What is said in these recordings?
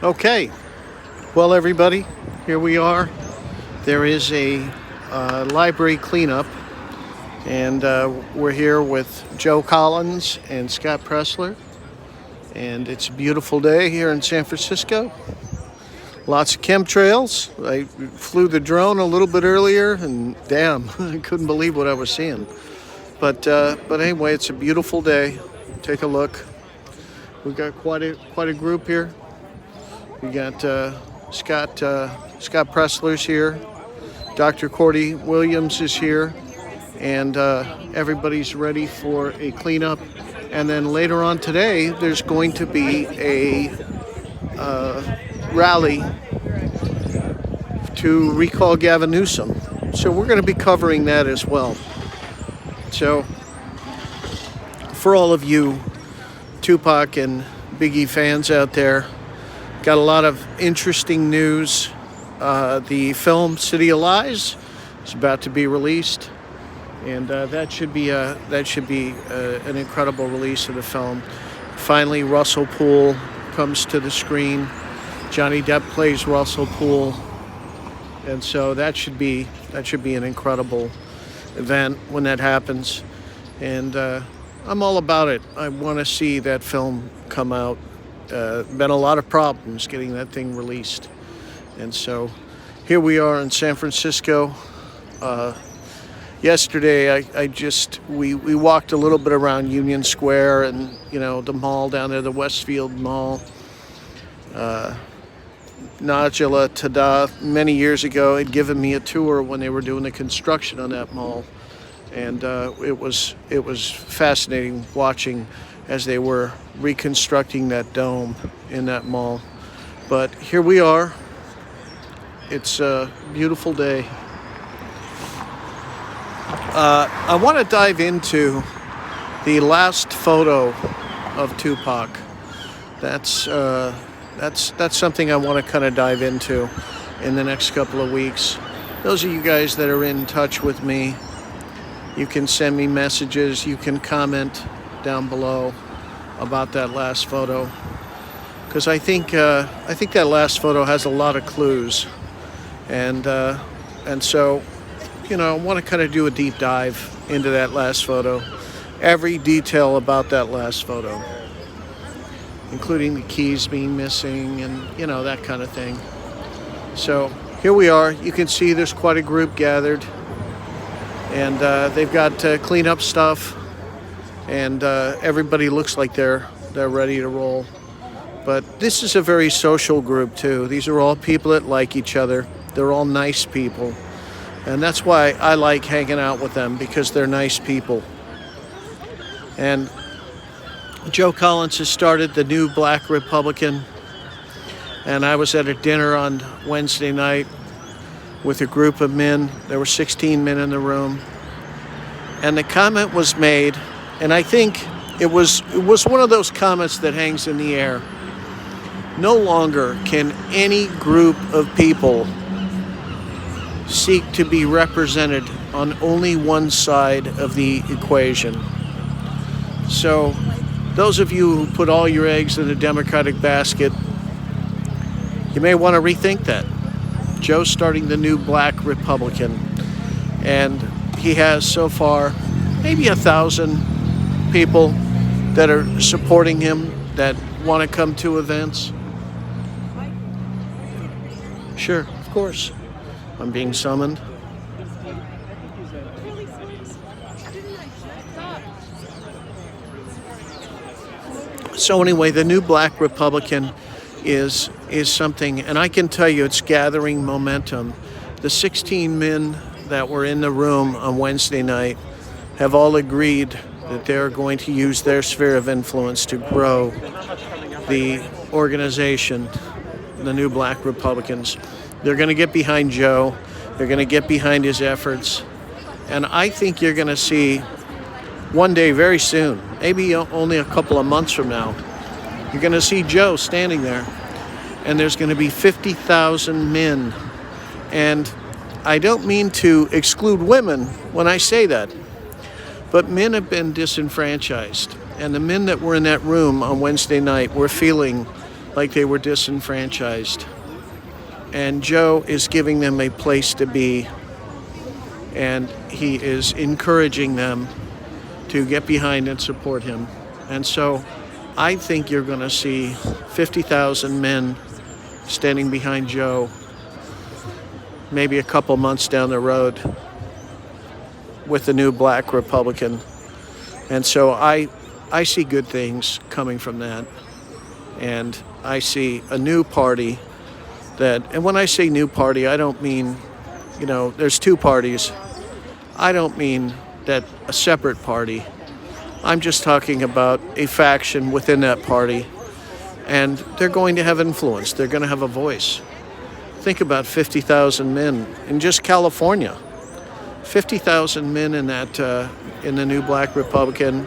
Okay, well everybody, here we are. There is a library cleanup, and we're here with Joe Collins and Scott Pressler, and it's a beautiful day here in San Francisco. Lots of chemtrails. I flew the drone a little bit earlier, and damn, I couldn't believe what I was seeing. But anyway, it's a beautiful day. Take a look. We've got quite a group here. We got Scott Pressler's here. Dr. Cordy Williams is here, and everybody's ready for a cleanup. And then later on today, there's going to be a rally to recall Gavin Newsom. So we're going to be covering that as well. So for all of you Tupac and Biggie fans out there, got a lot of interesting news. The film City of Lies is about to be released, and that should be an incredible release of the film. Finally, Russell Poole comes to the screen. Johnny Depp plays Russell Poole, and so that should be an incredible event when that happens. And I'm all about it. I want to see that film come out. Been a lot of problems getting that thing released, and so here we are in San Francisco. Yesterday we walked a little bit around Union Square and the mall down there, the Westfield Mall. Najla Tada many years ago had given me a tour when they were doing the construction on that mall, and it was fascinating watching as they were reconstructing that dome in that mall. But here we are. It's a beautiful day. I want to dive into the last photo of Tupac. That's something I want to kind of dive into in the next couple of weeks. Those of you guys that are in touch with me, you can send me messages, you can comment down below about that last photo, because I think that last photo has a lot of clues, and so I want to kind of do a deep dive into that last photo, every detail about that last photo, including the keys being missing and that kind of thing. So here we are. You can see there's quite a group gathered, and they've got cleanup stuff, and everybody looks like they're ready to roll. But this is a very social group too. These are all people that like each other. They're all nice people, and that's why I like hanging out with them, because they're nice people. And Joe Collins has started the new Black Republican, and I was at a dinner on Wednesday night with a group of men. There were 16 men in the room, and the comment was made, and I think it was one of those comments that hangs in the air. No longer can any group of people seek to be represented on only one side of the equation. So those of you who put all your eggs in the Democratic basket, you may want to rethink that. Joe's starting the new Black Republican, and he has so far maybe 1,000 people that are supporting him, that want to come to events. Sure, of course. I'm being summoned. So anyway, the new Black Republican is something, and I can tell you it's gathering momentum. The 16 men that were in the room on Wednesday night have all agreed that they're going to use their sphere of influence to grow the organization, the new Black Republicans. They're going to get behind Joe. They're going to get behind his efforts. And I think you're going to see one day very soon, maybe only a couple of months from now, you're going to see Joe standing there, and there's going to be 50,000 men. And I don't mean to exclude women when I say that, but men have been disenfranchised. And the men that were in that room on Wednesday night were feeling like they were disenfranchised. And Joe is giving them a place to be, and he is encouraging them to get behind and support him. And so I think you're going to see 50,000 men standing behind Joe maybe a couple months down the road with the new black Republican. And so I see good things coming from that. And I see a new party and when I say new party, I don't mean, there's two parties. I don't mean that a separate party. I'm just talking about a faction within that party. And they're going to have influence. They're going to have a voice. Think about 50,000 men in just California. 50,000 men in the new black Republican,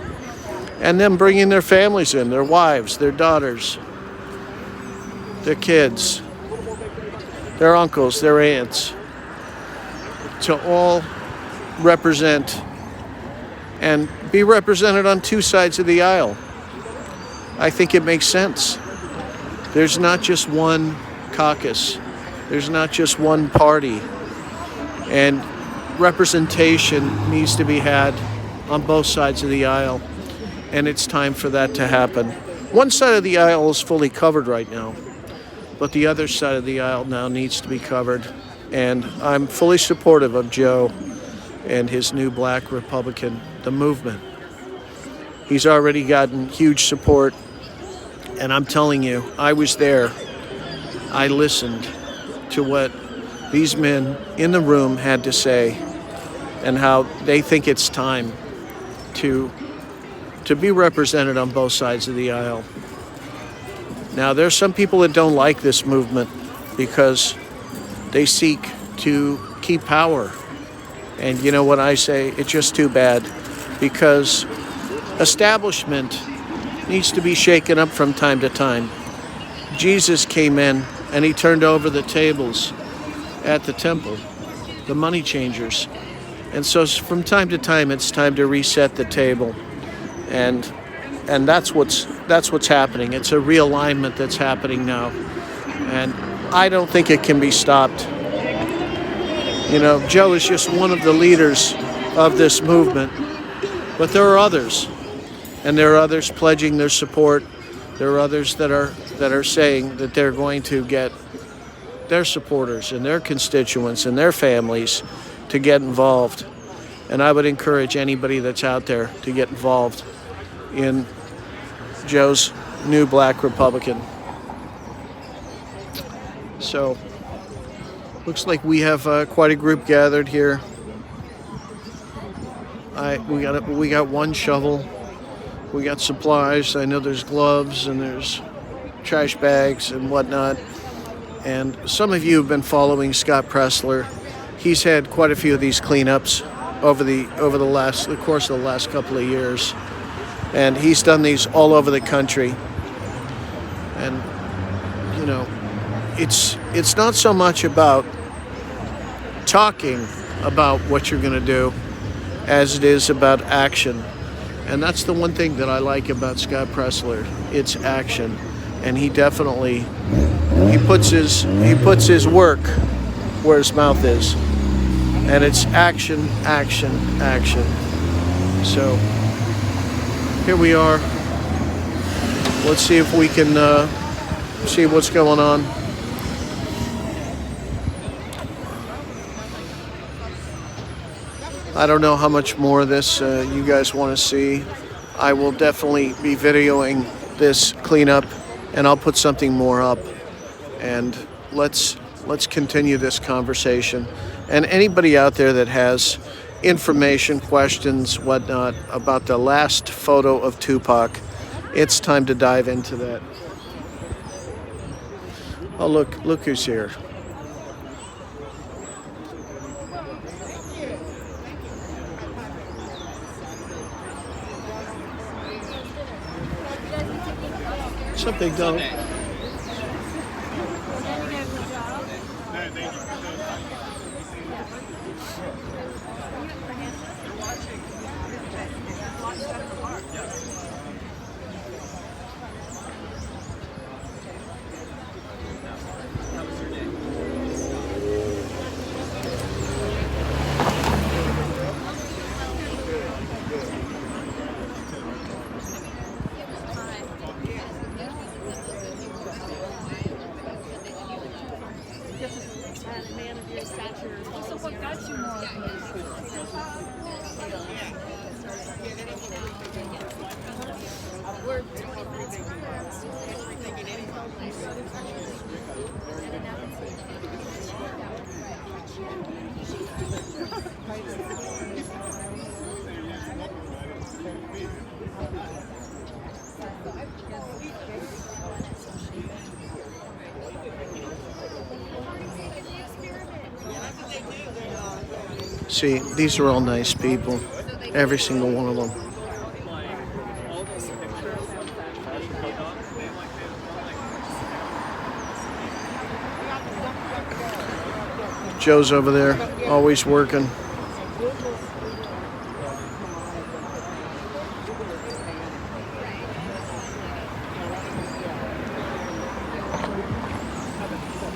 and them bringing their families in, their wives, their daughters, their kids, their uncles, their aunts, to all represent and be represented on two sides of the aisle. I think it makes sense. There's not just one caucus. There's not just one party. And representation needs to be had on both sides of the aisle. And it's time for that to happen. One side of the aisle is fully covered right now, but the other side of the aisle now needs to be covered. And I'm fully supportive of Joe and his new black Republican, the movement. He's already gotten huge support. And I'm telling you, I was there. I listened to what these men in the room had to say and how they think it's time to be represented on both sides of the aisle. Now, there's some people that don't like this movement because they seek to keep power. And you know what I say? It's just too bad, because establishment needs to be shaken up from time to time. Jesus came in and he turned over the tables at the temple, the money changers. And so from time to time, it's time to reset the table. And that's what's happening. It's a realignment that's happening now. And I don't think it can be stopped. Joe is just one of the leaders of this movement, but there are others. And there are others pledging their support. There are others that are saying that they're going to get their supporters and their constituents and their families to get involved. And I would encourage anybody that's out there to get involved in Joe's new black Republican. So, looks like we have quite a group gathered here. We got one shovel. We got supplies. I know there's gloves and there's trash bags and whatnot. And some of you have been following Scott Pressler. He's had quite a few of these cleanups over the course of the last couple of years. And he's done these all over the country. And, it's not so much about talking about what you're going to do as it is about action. And that's the one thing that I like about Scott Pressler. It's action. And he definitely puts his work where his mouth is. And it's action, action, action. So here we are. Let's see if we can see what's going on. I don't know how much more of this you guys want to see. I will definitely be videoing this cleanup, and I'll put something more up. And let's continue this conversation. And anybody out there that has information, questions, whatnot about the last photo of Tupac, it's time to dive into that. Oh, look who's here. What's up, big dog? See, these are all nice people. Every single one of them. Joe's over there, always working.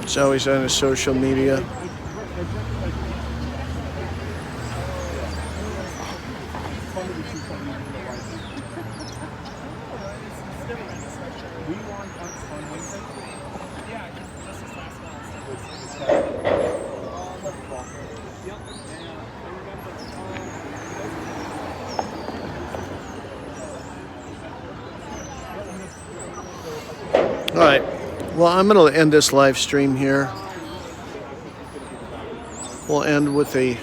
He's always on his social media. All right. Well, I'm going to end this live stream here. We'll end with a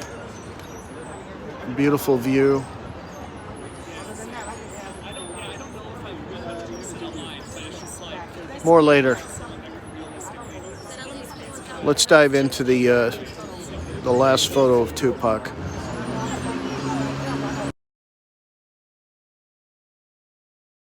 beautiful view. More later. Let's dive into the last photo of Tupac.